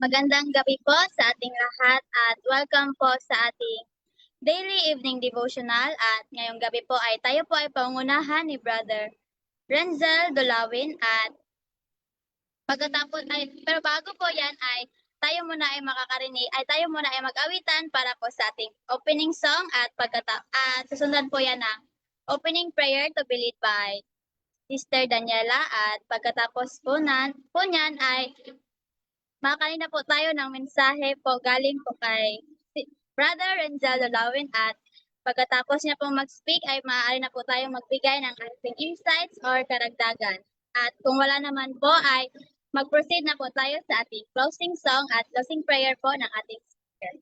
Magandang gabi po sa ating lahat at welcome po sa ating daily evening devotional at ngayong gabi po ay tayo po ay pangunahan ni Brother Renzel Dolawin at pagkatapos ay pero bago po yan ay tayo muna ay makakarinig ay tayo muna ay mag-awitan para po sa ating opening song at susundan po yan ng opening prayer to be led by Sister Daniela at pagkatapos po niyan ay makakain na po tayo ng mensahe po galing po kay Brother Renzel Lawin at pagkatapos niya pong mag-speak ay maaari na po tayong magbigay ng ating insights or karagdagan. At kung wala naman po ay mag-proceed na po tayo sa ating closing song at closing prayer po ng ating speaker.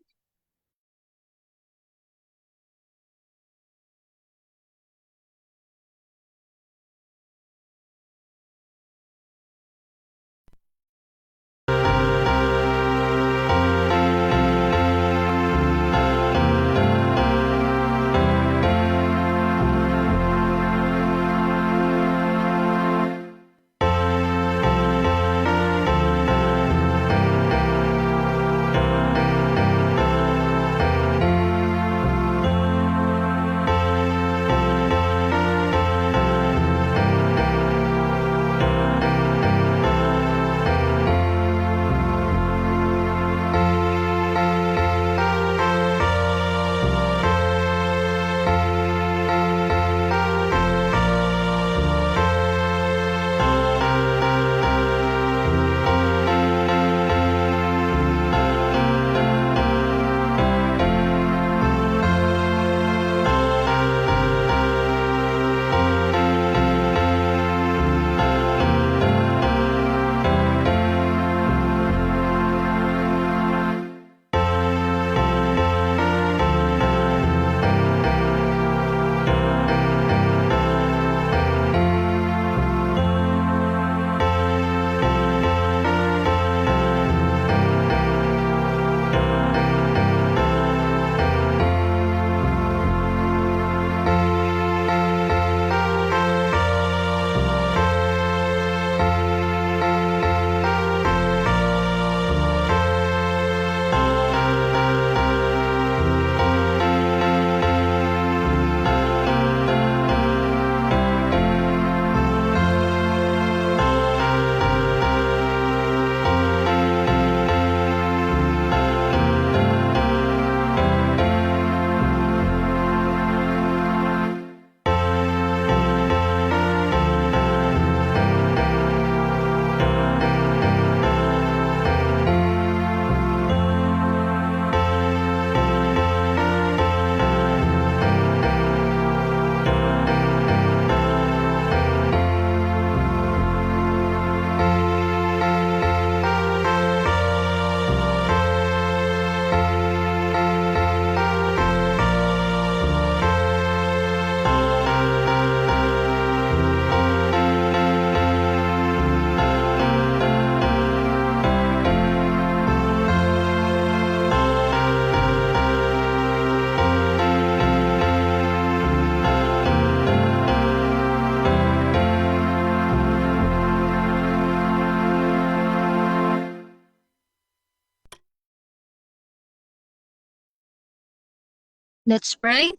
Let's pray.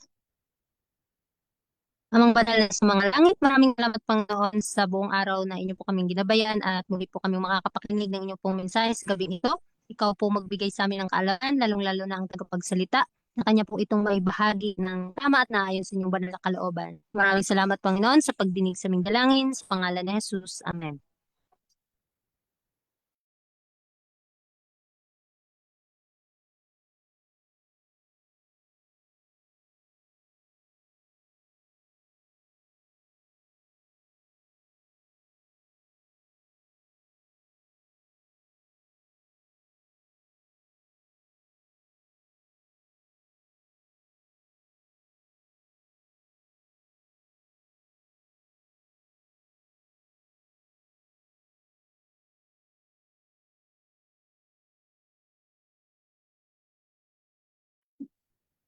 Amang banal sa mga langit, maraming salamat Panginoon sa buong araw na inyo po kaming ginabayan at muli po kaming makakapakinig ng inyong pong mensahe sa gabi nito. Ikaw po magbigay sa amin ng kaalaman, lalong-lalo na ang tagapagsalita na kanya po itong may bahagi ng tama at naayos sa inyong banal na kalooban. Maraming salamat Panginoon sa pagdinig sa aming dalangin sa pangalan ni Jesus. Amen.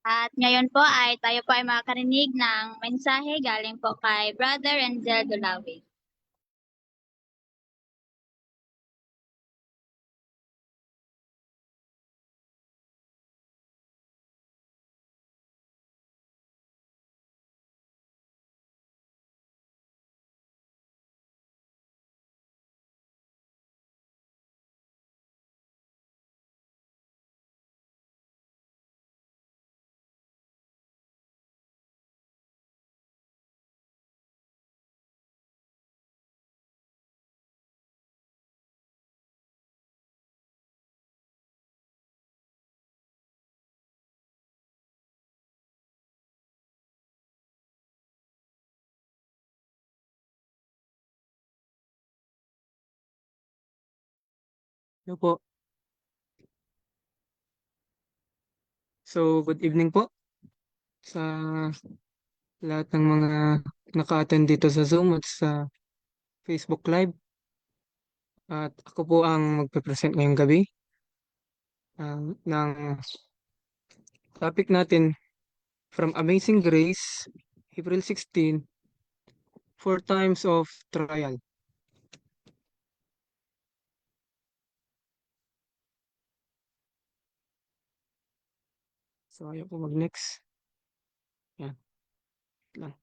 At ngayon po ay tayo po ay makakarinig ng mensahe galing po kay Brother Renzel Dolawin. Hello po. So, good evening po sa lahat ng mga naka-attend dito sa Zoom at sa Facebook Live. At ako po ang magpe-present ngayong gabi ng topic natin from Amazing Grace, April 16, Four Times of Trial. So, ayaw po mag-next. Yan, lang.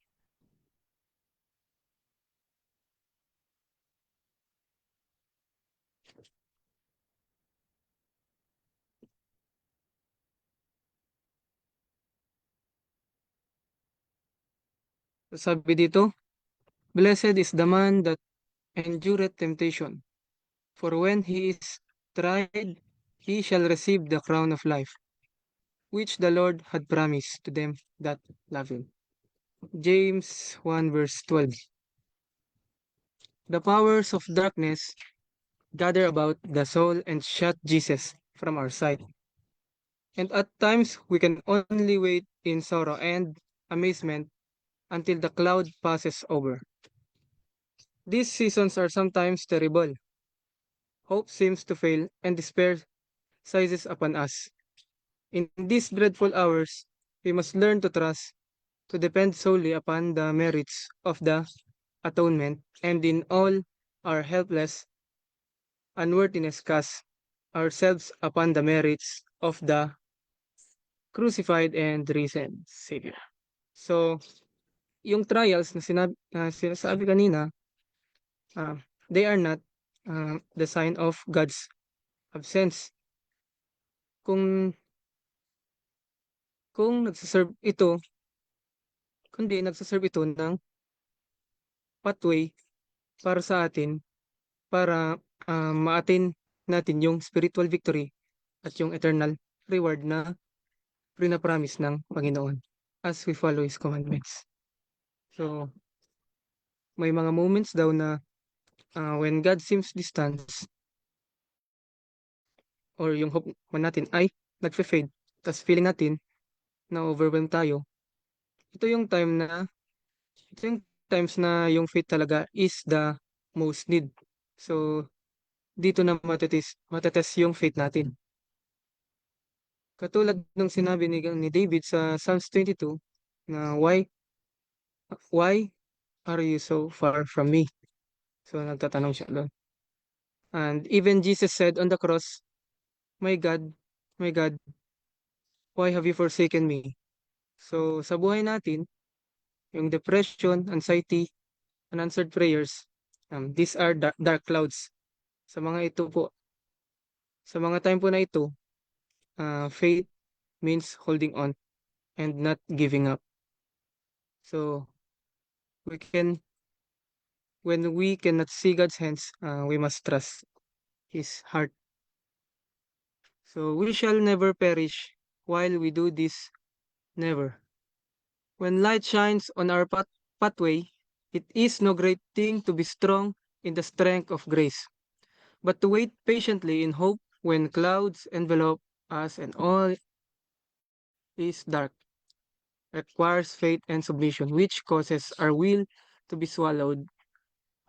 So, sabi dito, Blessed is the man that endureth temptation, for when he is tried, he shall receive the crown of life, which the Lord had promised to them that love him. James 1 verse 12. The powers of darkness gather about the soul and shut Jesus from our sight. And at times we can only wait in sorrow and amazement until the cloud passes over. These seasons are sometimes terrible. Hope seems to fail and despair seizes upon us. In these dreadful hours, we must learn to trust, to depend solely upon the merits of the atonement, and in all our helpless unworthiness cast ourselves upon the merits of the crucified and risen Savior. So, yung trials na sinasabi kanina, uh, they are not the sign of God's absence. Kung kung nagsaserve ito, kundi nagsaserve ito ng pathway para sa atin para ma-attain natin yung spiritual victory at yung eternal reward na pinapromise ng Panginoon as we follow His commandments. So, may mga moments daw na when God seems distant or yung hope man natin ay nagfe-fade, tas feeling natin na overwhelmed tayo, ito yung time na ito yung times na yung faith talaga is the most need. So, dito na matetest yung faith natin. Katulad ng sinabi ni David sa Psalms 22 na why are you so far from me? So nagtatanong siya doon. And even Jesus said on the cross, my God, my God, why have you forsaken me? So sa buhay natin, yung depression, anxiety, unanswered prayers, these are dark clouds. Sa mga ito po, sa mga time po na ito, faith means holding on and not giving up. So we can when we cannot see God's hands, we must trust His heart. So we shall never perish while we do this, never. When light shines on our pathway, it is no great thing to be strong in the strength of grace, but to wait patiently in hope when clouds envelop us and all is dark, requires faith and submission, which causes our will to be swallowed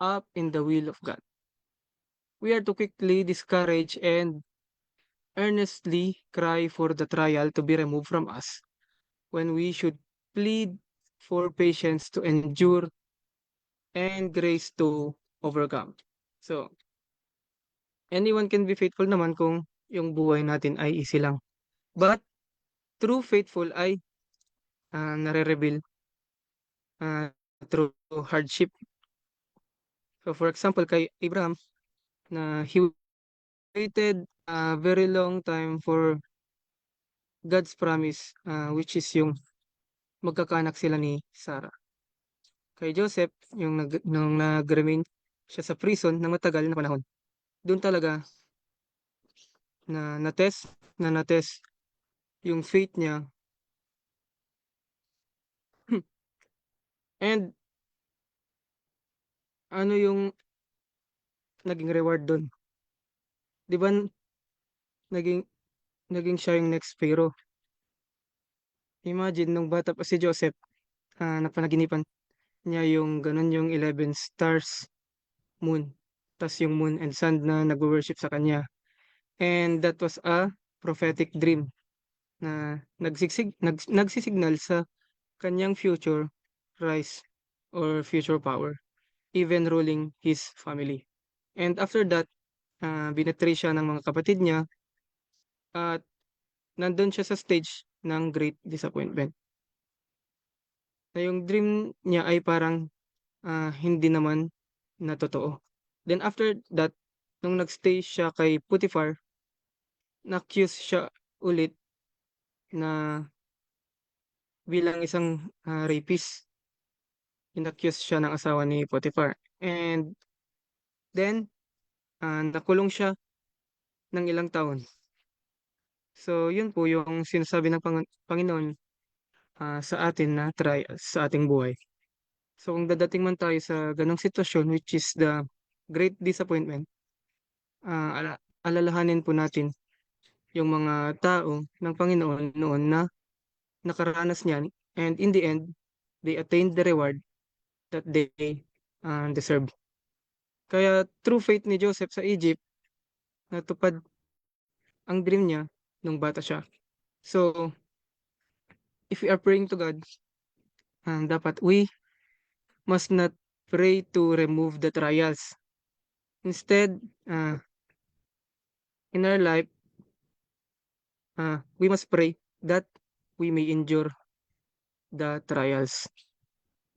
up in the will of God. We are to quickly discourage and earnestly cry for the trial to be removed from us, when we should plead for patience to endure and grace to overcome. So, anyone can be faithful naman kung yung buhay natin ay easy lang. But, true faithful ay nare-reveal uh, through hardship. So, for example, kay Abraham, na he waited a very long time for God's promise, which is yung magkakaanak sila ni Sarah. Kay Joseph, yung nung nag-remain siya sa prison ng matagal na panahon. Doon talaga na-test yung faith niya. And ano yung naging reward doon? 'Di ba naging naging siya yung next Pharaoh. Imagine nung bata pa si Joseph, napanaginipan niya yung gano'n, yung 11 stars, moon, tas yung moon and sun na nagwo-worship sa kanya. And that was a prophetic dream na nagsisignal sa kanyang future rise or future power, even ruling his family. And after that, binetray siya ng mga kapatid niya at nandun siya sa stage ng great disappointment. Na yung dream niya ay parang hindi naman na totoo. Then after that, nung nagstay siya kay Potiphar, na-accuse siya ulit na bilang isang rapist. In-accuse siya ng asawa ni Potiphar. And then, nakulong siya ng ilang taon. So, yun po yung sinasabi ng Panginoon sa atin na trials sa ating buhay. So, kung dadating man tayo sa ganong sitwasyon, which is the great disappointment, alalahanin po natin yung mga tao ng Panginoon noon na nakaranas niyan, and in the end, they attained the reward that they deserve. Kaya true faith ni Joseph sa Egypt, natupad ang dream niya nung bata siya. So, if we are praying to God, dapat we must not pray to remove the trials. Instead, in our life, we must pray that we may endure the trials.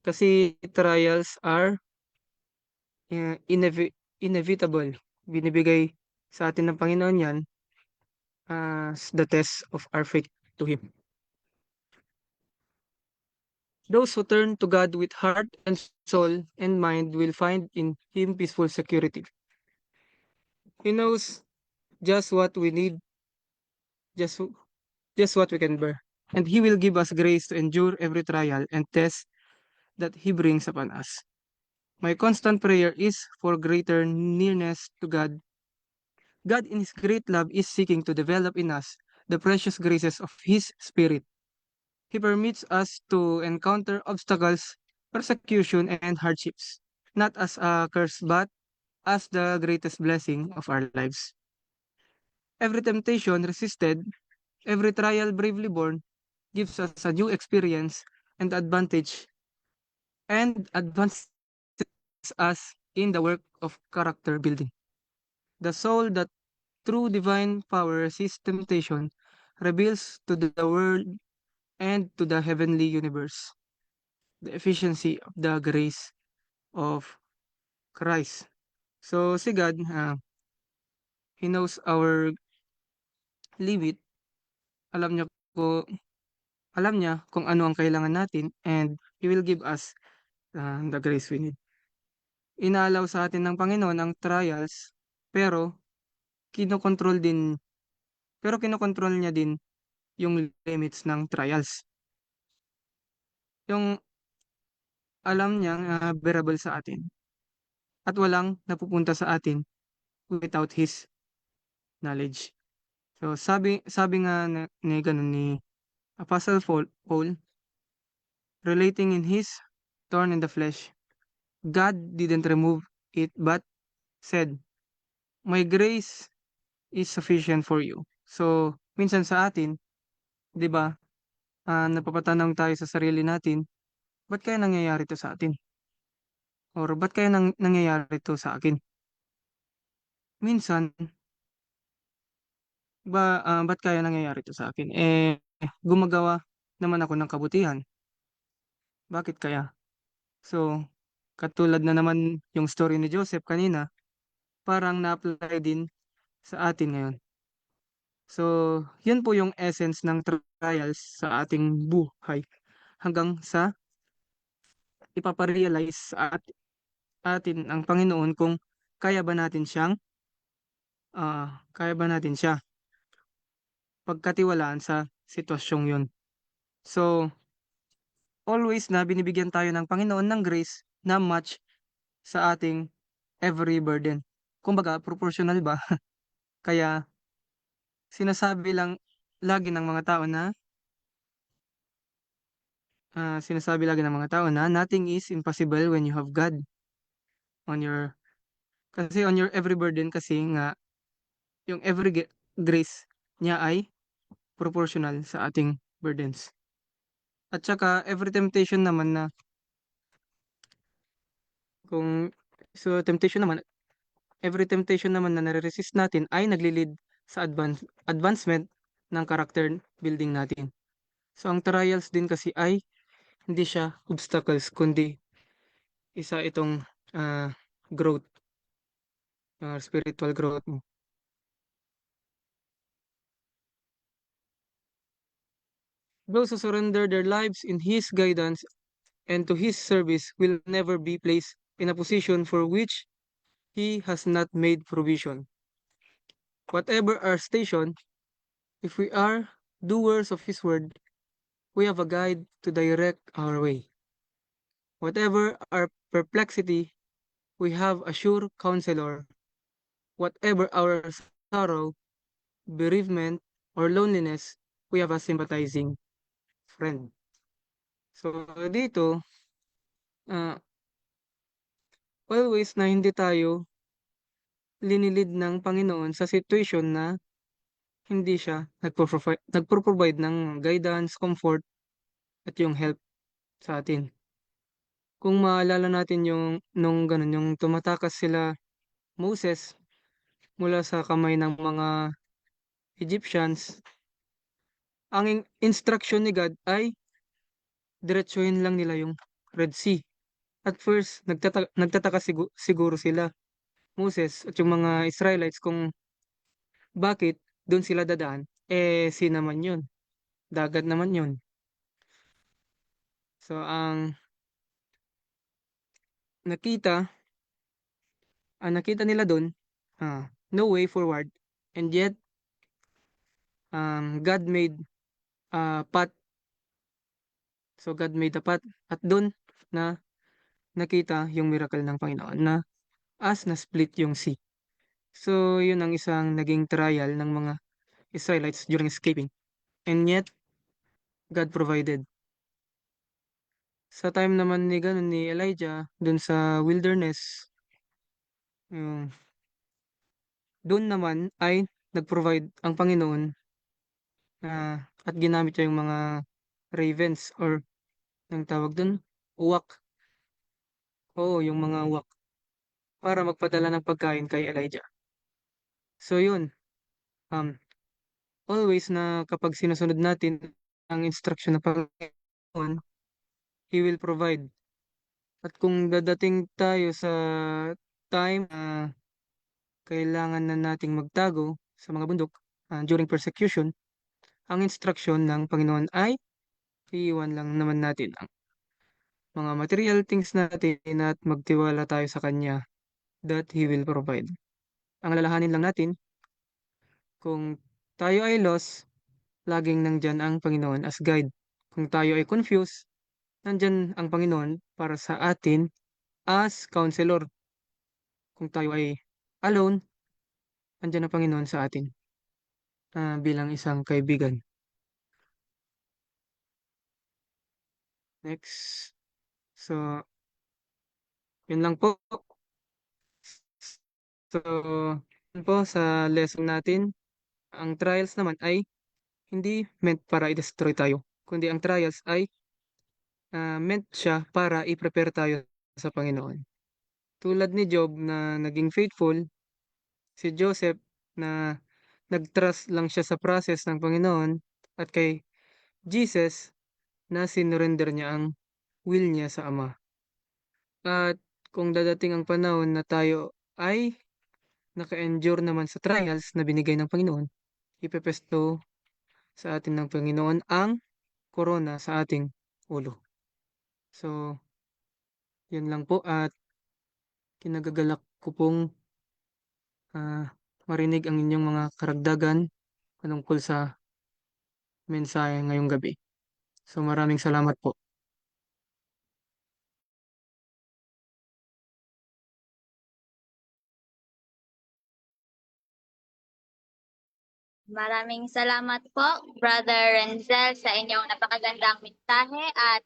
Kasi trials are inevitable. Binibigay sa atin ng Panginoon yan as the test of our faith to Him. Those who turn to God with heart and soul and mind will find in Him peaceful security. He knows just what we need, just, just what we can bear. And He will give us grace to endure every trial and test that He brings upon us. My constant prayer is for greater nearness to God. God, in His great love, is seeking to develop in us the precious graces of His Spirit. He permits us to encounter obstacles, persecution, and hardships, not as a curse, but as the greatest blessing of our lives. Every temptation resisted, every trial bravely borne, gives us a new experience and advances us in the work of character building. The soul that through divine power resists temptation reveals to the world and to the heavenly universe the efficiency of the grace of Christ. So si God, He knows our limit. Alam niya ko, alam niya kung ano ang kailangan natin, and He will give us the grace we need. Inaalaw sa atin ng Panginoon ang trials, pero kinokontrol din, kinokontrol niya din yung limits ng trials. Yung alam niyang bearable sa atin at walang napupunta sa atin without His knowledge. So sabi nga ni ganun ni Apostle Paul, relating in his thorn in the flesh, God didn't remove it but said, "My grace is sufficient for you." So minsan sa atin, 'di ba, napapatanong tayo sa sarili natin, ba't kaya nangyayari 'to sa atin? Or ba't kaya nangyayari 'to sa akin? Minsan, ba't kaya nangyayari 'to sa akin? Gumagawa naman ako ng kabutihan. Bakit kaya? So, katulad na naman yung story ni Joseph kanina, parang na-apply din sa atin ngayon. So, yun po yung essence ng trials sa ating buhay hanggang sa ipaparealize sa atin ang Panginoon kung kaya ba natin siyang kaya ba natin siya pagkatiwalaan sa sitwasyong yun. So, always na binibigyan tayo ng Panginoon ng grace na match sa ating every burden. Kumbaga, proportional ba? Kaya sinasabi lang lagi ng mga tao na nothing is impossible when you have God on your kasi on your every burden kasi nga yung grace niya ay proportional sa ating burdens. At saka every temptation naman na kung temptation naman, every temptation naman na nare-resist natin ay naglilid sa advancement ng character building natin. So ang trials din kasi ay hindi siya obstacles kundi isa itong ah, growth, spiritual growth mo. Those who surrender their lives in His guidance and to His service will never be placed in a position for which He has not made provision. Whatever our station, if we are doers of His word, we have a guide to direct our way. Whatever our perplexity, we have a sure counselor. Whatever our sorrow, bereavement, or loneliness, we have a sympathizing friend. So dito, ah, always na hindi tayo linilid ng Panginoon sa situation na hindi siya nagpo-provide ng guidance, comfort, at yung help sa atin. Kung maalala natin yung nung ganun, yung tumatakas sila Moses mula sa kamay ng mga Egyptians, ang instruction ni God ay diretsuhin lang nila yung Red Sea. At first, nagtataka siguro sila, Moses at yung mga Israelites kung bakit doon sila dadaan. Sea naman yun. Dagat naman yun. So, ang nakita, nakita nila doon, no way forward. And yet, God made a path. So, God made a path. At doon na nakita yung miracle ng Panginoon na as na split yung sea. So, yun ang isang naging trial ng mga Israelites during escaping. And yet, God provided. Sa time naman ni ganun ni Elijah, dun sa wilderness, yung doon naman ay nag-provide ang Panginoon at ginamit niya yung mga ravens or ang tawag dun, uwak. Oo, yung mga uwak para magpadala ng pagkain kay Elijah. So yun, um, always na kapag sinusunod natin ang instruction ng Panginoon, He will provide. At kung dadating tayo sa time na kailangan na nating magtago sa mga bundok during persecution, ang instruction ng Panginoon ay iiwan lang naman natin ang mga material things natin at magtiwala tayo sa Kanya that He will provide. Ang lalahanin lang natin, kung tayo ay lost, laging nandyan ang Panginoon as guide. Kung tayo ay confused, nandyan ang Panginoon para sa atin as counselor. Kung tayo ay alone, nandyan ang Panginoon sa atin bilang isang kaibigan. Next. So, yun lang po. So, yun po sa lesson natin. Ang trials naman ay hindi meant para i-destroy tayo, kundi ang trials ay meant siya para i-prepare tayo sa Panginoon. Tulad ni Job na naging faithful, si Joseph na nag-trust lang siya sa process ng Panginoon, at kay Jesus na sinurrender niya ang will niya sa Ama. At kung dadating ang panahon na tayo ay naka-endure naman sa trials na binigay ng Panginoon, ipepesto sa atin ng Panginoon ang corona sa ating ulo. So, yun lang po at kinagagalak ko pong marinig ang inyong mga karagdagan tungkol sa mensahe ngayong gabi. So, maraming salamat po. Maraming salamat po, Brother Renzel, sa inyong napakagandang mensahe at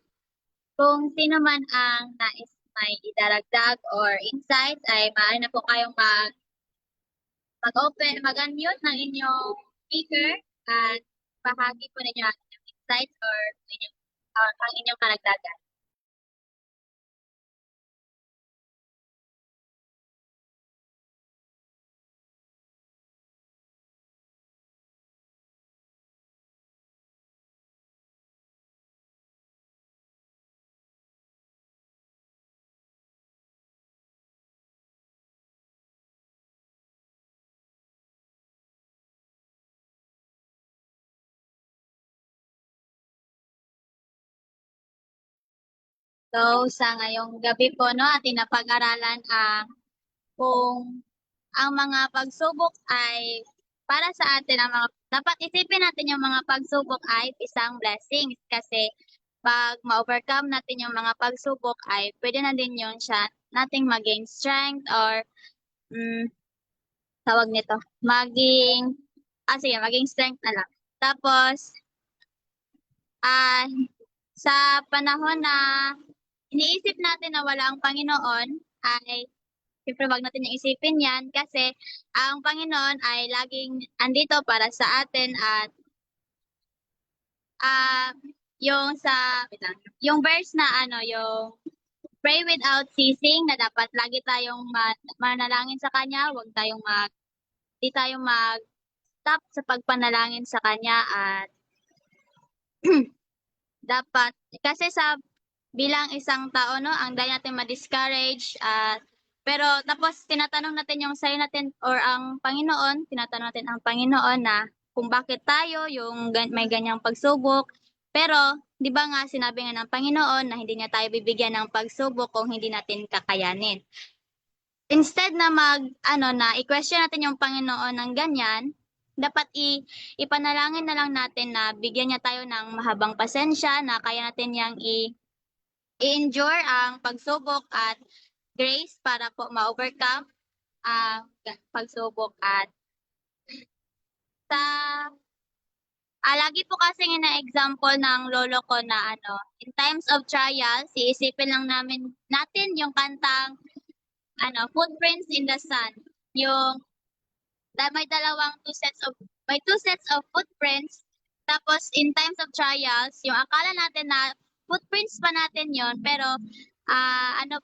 kung sino man ang nais may idaragdag or insights ay maaari na po kayong mag-open, mag-unmute ng inyong speaker at bahagi po ninyo ang inyong insights or ang inyong karagdagan. So, sa ngayong gabi po, no, ating napag-aralan ang kung ang mga pagsubok ay para sa atin, ang mga dapat isipin natin yung mga pagsubok ay isang blessing kasi pag ma-overcome natin yung mga pagsubok ay pwede na din yun siya nating maging strength or tawag nito, maging strength na lang. Tapos, sa panahon na iniisip natin na wala ang Panginoon, ay siyempre wag natin yung isipin yan kasi ang Panginoon ay laging andito para sa atin at yung wait lang, yung verse na yung pray without ceasing na dapat lagi tayong manalangin sa Kanya, di tayong mag-stop sa pagpanalangin sa Kanya at dapat, kasi bilang isang tao, no, ang dahil natin ma-discourage pero tapos tinatanong natin yung sa'yo natin or ang Panginoon, tinatanong natin ang Panginoon na kung bakit tayo may ganyang pagsubok. Pero, di ba nga sinabi nga ng Panginoon na hindi niya tayo bibigyan ng pagsubok kung hindi natin kakayanin. Instead na i-question natin yung Panginoon ng ganyan, dapat ipanalangin na lang natin na bigyan niya tayo ng mahabang pasensya na kaya natin yang i-endure ang pagsubok at grace para po ma-overcome ang pagsubok at lagi po kasi ina-example ng lolo ko na in times of trials, iisipin lang natin yung kantang Footprints in the Sun. Yung may two sets of footprints. Tapos in times of trials, yung akala natin na footprints pa natin yon pero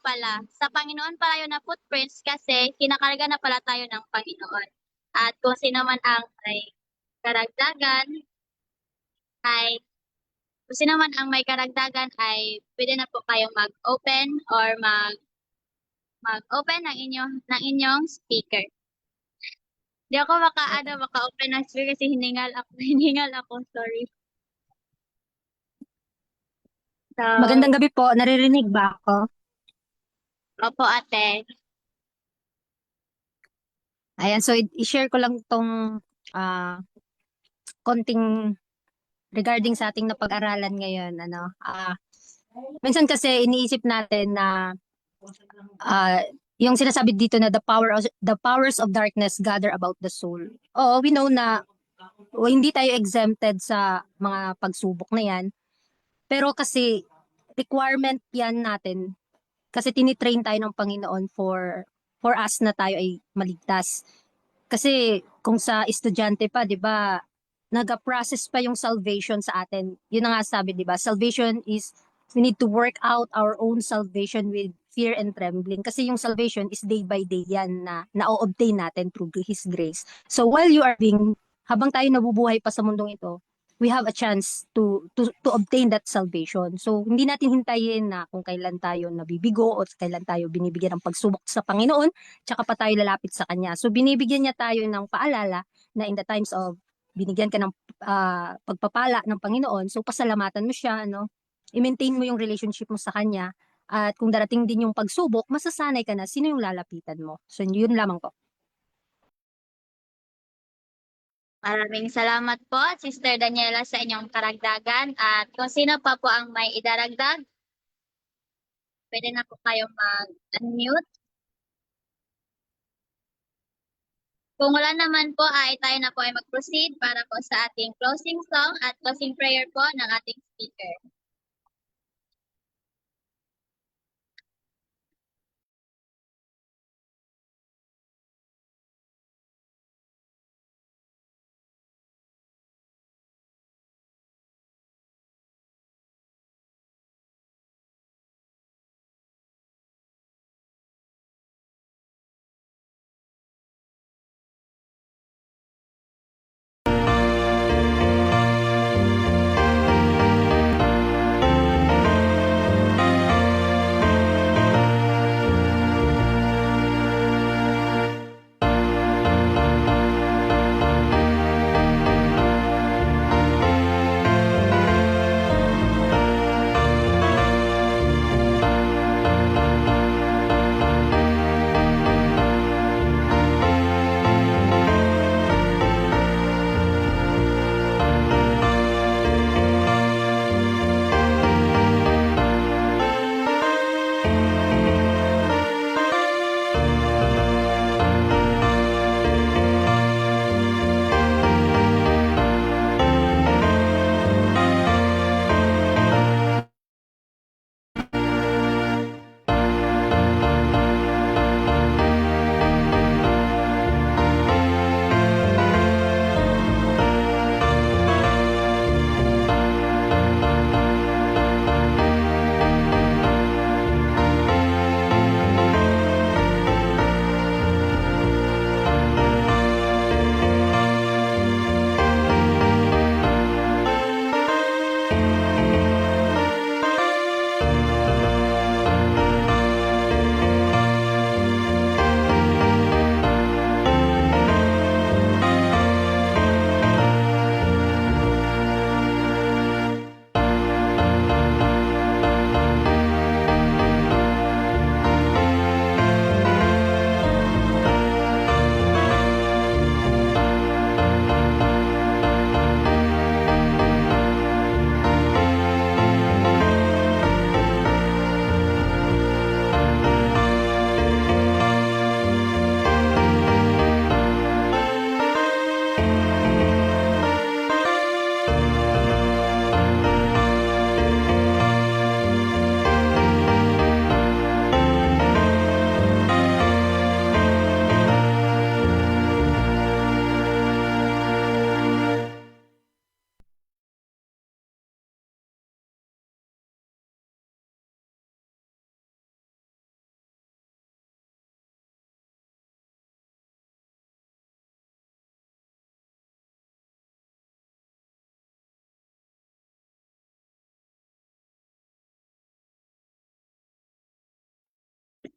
pala, sa Panginoon pala yun na footprints kasi kinakarga na pala tayo ng Panginoon. At kung sino man ang may karagdagan ay pwede na po kayong mag-open or mag-open ng inyong speaker. Di ako maka-open ng speaker kasi hiningal ako, sorry. So, Magandang gabi po. Naririnig ba ako? opo, ate. Ayan, so i-share ko lang tong konting regarding sa ating napag-aralan ngayon. Minsan kasi iniisip natin na yung sinasabi dito na the powers of darkness gather about the soul. Oo, we know na hindi tayo exempted sa mga pagsubok na yan. Pero kasi requirement yan natin kasi tinitrain tayo ng Panginoon for us na tayo ay maligtas. Kasi kung sa estudyante pa, 'di ba, naga-process pa yung salvation sa atin. Yun na nga sabi, 'di ba? Salvation is we need to work out our own salvation with fear and trembling kasi yung salvation is day by day yan na na-obtain natin through His grace. So while habang tayo nabubuhay pa sa mundong ito, we have a chance to obtain that salvation. So hindi natin hintayin na kung kailan tayo nabibigo o kailan tayo binibigyan ng pagsubok sa Panginoon, tsaka pa tayo lalapit sa Kanya. So binibigyan niya tayo ng paalala na in the times of binigyan ka ng pagpapala ng Panginoon, so pasalamatan mo siya, i-maintain mo yung relationship mo sa Kanya. At kung darating din yung pagsubok, masasanay ka na sino yung lalapitan mo. So yun lamang po. Maraming salamat po, Sister Daniela, sa inyong karagdagan. At kung sino pa po ang may idaragdag, pwede na po kayong mag-unmute. Kung wala naman po ay tayo na po ay mag-proceed para po sa ating closing song at closing prayer po ng ating speaker.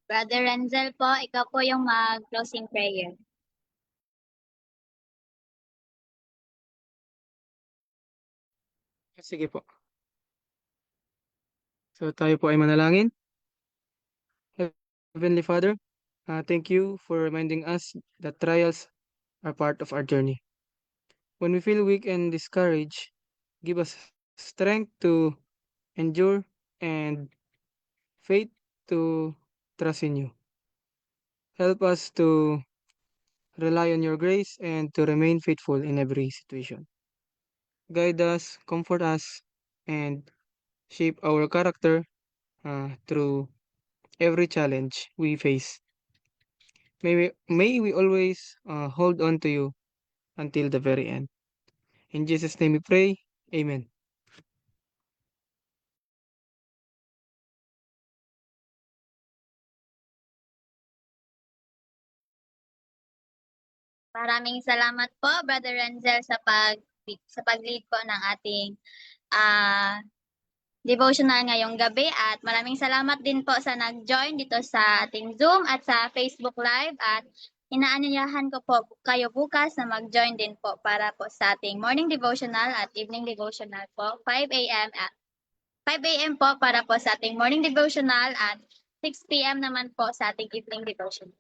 Brother Renzel po, ikaw po yung mag-closing prayer. Sige po. So tayo po ay manalangin. Heavenly Father, thank you for reminding us that trials are part of our journey. When we feel weak and discouraged, give us strength to endure and faith to trust in you. Help us to rely on your grace and to remain faithful in every situation. Guide us, comfort us, and shape our character through every challenge we face. May we always hold on to you until the very end. In Jesus' name we pray. Amen. Maraming salamat po, Brother Renzel, sa pag-lead po ng ating devotional ngayong gabi at maraming salamat din po sa nag-join dito sa ating Zoom at sa Facebook Live at inaanyayahan ko po kayo bukas na mag-join din po para po sa ating morning devotional at evening devotional po 5 a.m. at 5 a.m. po para po sa ating morning devotional at 6 p.m. naman po sa ating evening devotional.